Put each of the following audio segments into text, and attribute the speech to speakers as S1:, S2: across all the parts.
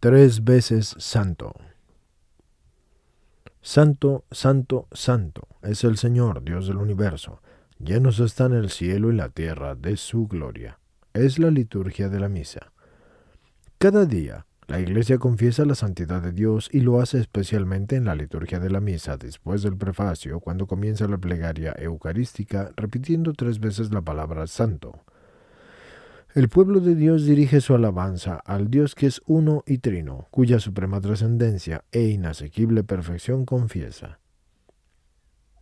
S1: 3 veces santo. Santo, santo, santo es el Señor, Dios del universo. Llenos están el cielo y la tierra de su gloria. Es la liturgia de la misa. Cada día, la Iglesia confiesa la santidad de Dios y lo hace especialmente en la liturgia de la misa, después del prefacio, cuando comienza la plegaria eucarística, repitiendo 3 veces la palabra santo. El pueblo de Dios dirige su alabanza al Dios que es uno y trino, cuya suprema trascendencia e inasequible perfección confiesa.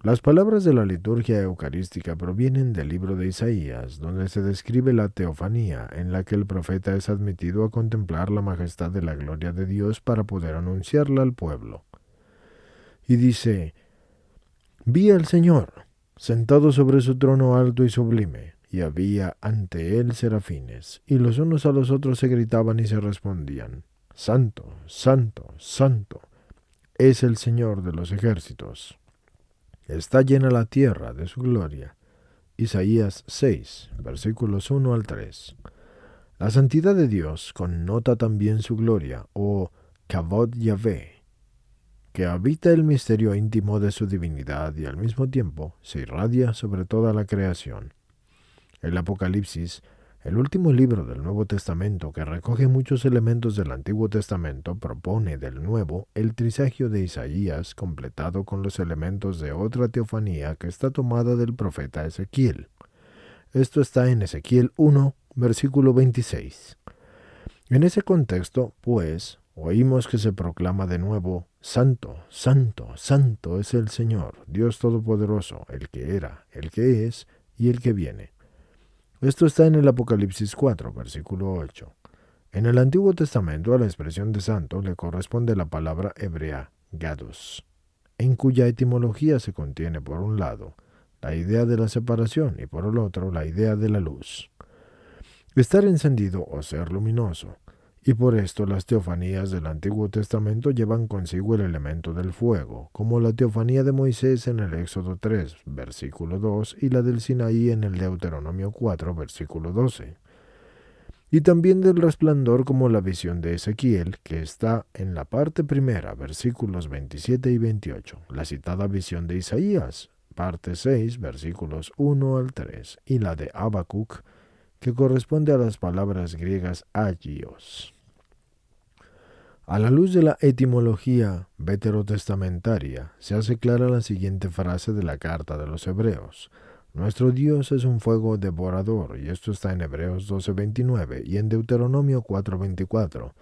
S1: Las palabras de la liturgia eucarística provienen del libro de Isaías, donde se describe la teofanía, en la que el profeta es admitido a contemplar la majestad de la gloria de Dios para poder anunciarla al pueblo. Y dice: «Vi al Señor, sentado sobre su trono alto y sublime, y había ante él serafines, y los unos a los otros se gritaban y se respondían: Santo, santo, santo, es el Señor de los ejércitos. Está llena la tierra de su gloria». Isaías 6, versículos 1 al 3. La santidad de Dios connota también su gloria, o Kavod Yahvé, que habita el misterio íntimo de su divinidad y al mismo tiempo se irradia sobre toda la creación. El Apocalipsis, el último libro del Nuevo Testamento que recoge muchos elementos del Antiguo Testamento, propone del Nuevo el trisagio de Isaías completado con los elementos de otra teofanía que está tomada del profeta Ezequiel. Esto está en Ezequiel 1, versículo 26. En ese contexto, pues, oímos que se proclama de nuevo: Santo, santo, santo es el Señor, Dios Todopoderoso, el que era, el que es y el que viene. Esto está en el Apocalipsis 4, versículo 8. En el Antiguo Testamento a la expresión de santo le corresponde la palabra hebrea, gados, en cuya etimología se contiene por un lado la idea de la separación y por el otro la idea de la luz. Estar encendido o ser luminoso. Y por esto las teofanías del Antiguo Testamento llevan consigo el elemento del fuego, como la teofanía de Moisés en el Éxodo 3, versículo 2, y la del Sinaí en el Deuteronomio 4, versículo 12. Y también del resplandor como la visión de Ezequiel, que está en la parte primera, versículos 27 y 28, la citada visión de Isaías, parte 6, versículos 1 al 3, y la de Habacuc, que corresponde a las palabras griegas agios. A la luz de la etimología veterotestamentaria, se hace clara la siguiente frase de la carta de los Hebreos: Nuestro Dios es un fuego devorador, y esto está en Hebreos 12:29 y en Deuteronomio 4:24,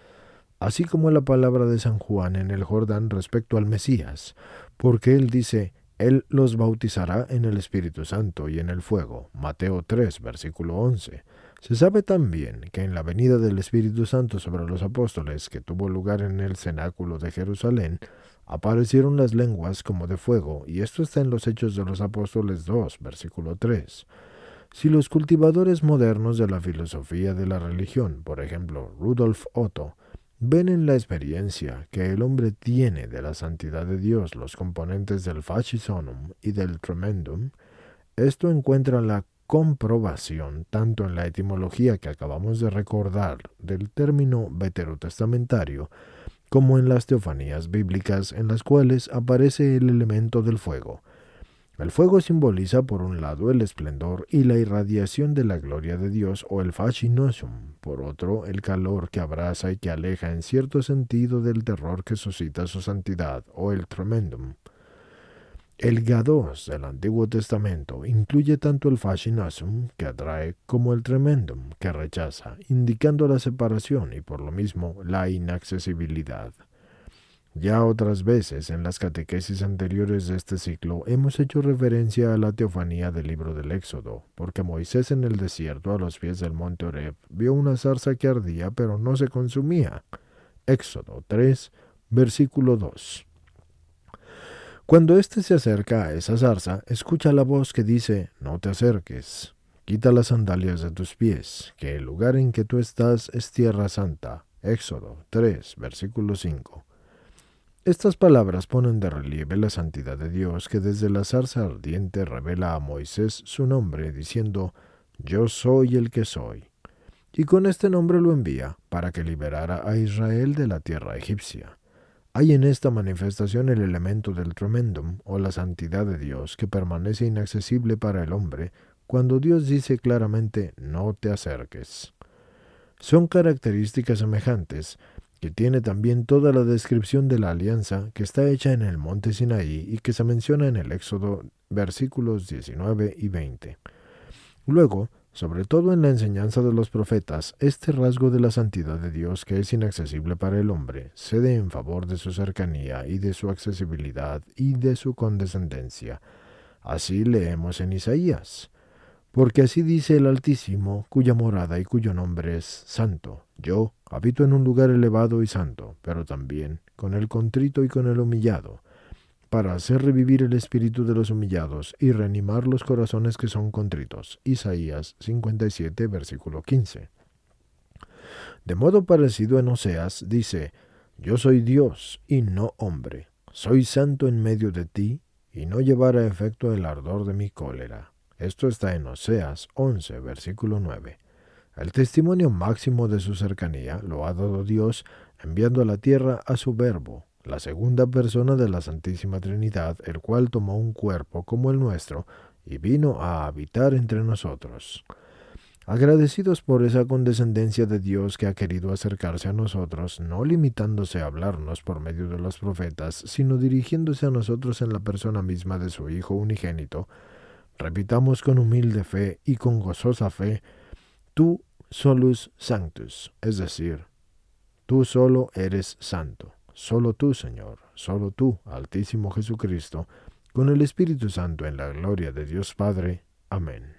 S1: así como la palabra de San Juan en el Jordán respecto al Mesías, porque él dice: Él los bautizará en el Espíritu Santo y en el fuego. Mateo 3, versículo 11. Se sabe también que en la venida del Espíritu Santo sobre los apóstoles, que tuvo lugar en el cenáculo de Jerusalén, aparecieron las lenguas como de fuego, y esto está en los Hechos de los Apóstoles 2, versículo 3. Si los cultivadores modernos de la filosofía de la religión, por ejemplo, Rudolf Otto, ven en la experiencia que el hombre tiene de la santidad de Dios los componentes del Facisonum y del Tremendum, esto encuentra la comprobación tanto en la etimología que acabamos de recordar del término veterotestamentario, como en las teofanías bíblicas en las cuales aparece el elemento del fuego. El fuego simboliza por un lado el esplendor y la irradiación de la gloria de Dios, o el fascinosum, por otro el calor que abraza y que aleja en cierto sentido del terror que suscita su santidad, o el tremendum. El gados del Antiguo Testamento incluye tanto el fascinosum, que atrae, como el tremendum, que rechaza, indicando la separación y por lo mismo la inaccesibilidad. Ya otras veces en las catequesis anteriores de este ciclo hemos hecho referencia a la teofanía del libro del Éxodo, porque Moisés en el desierto a los pies del monte Horeb vio una zarza que ardía pero no se consumía. Éxodo 3, versículo 2. Cuando éste se acerca a esa zarza, escucha la voz que dice: No te acerques, quita las sandalias de tus pies, que el lugar en que tú estás es tierra santa. Éxodo 3, versículo 5. Estas palabras ponen de relieve la santidad de Dios, que desde la zarza ardiente revela a Moisés su nombre, diciendo: Yo soy el que soy. y con este nombre lo envía para que liberara a Israel de la tierra egipcia. Hay en esta manifestación el elemento del tremendum o la santidad de Dios que permanece inaccesible para el hombre cuando Dios dice claramente no te acerques. Son características semejantes que tiene también toda la descripción de la alianza que está hecha en el monte Sinaí y que se menciona en el Éxodo versículos 19 y 20. Luego, sobre todo en la enseñanza de los profetas, este rasgo de la santidad de Dios que es inaccesible para el hombre cede en favor de su cercanía y de su accesibilidad y de su condescendencia. Así leemos en Isaías. Porque así dice el Altísimo, cuya morada y cuyo nombre es Santo. Yo habito en un lugar elevado y santo, pero también con el contrito y con el humillado, para hacer revivir el espíritu de los humillados y reanimar los corazones que son contritos. Isaías 57, versículo 15. De modo parecido en Oseas dice, yo soy Dios y no hombre, soy santo en medio de ti, y no llevará a efecto el ardor de mi cólera. Esto está en Oseas 11, versículo 9. El testimonio máximo de su cercanía lo ha dado Dios enviando a la tierra a su Verbo, la segunda persona de la Santísima Trinidad, el cual tomó un cuerpo como el nuestro y vino a habitar entre nosotros. Agradecidos por esa condescendencia de Dios que ha querido acercarse a nosotros, no limitándose a hablarnos por medio de los profetas, sino dirigiéndose a nosotros en la persona misma de su Hijo unigénito, repitamos con humilde fe y con gozosa fe, tú solus sanctus, es decir, tú solo eres santo, solo tú, Señor, solo tú, Altísimo Jesucristo, con el Espíritu Santo en la gloria de Dios Padre. Amén.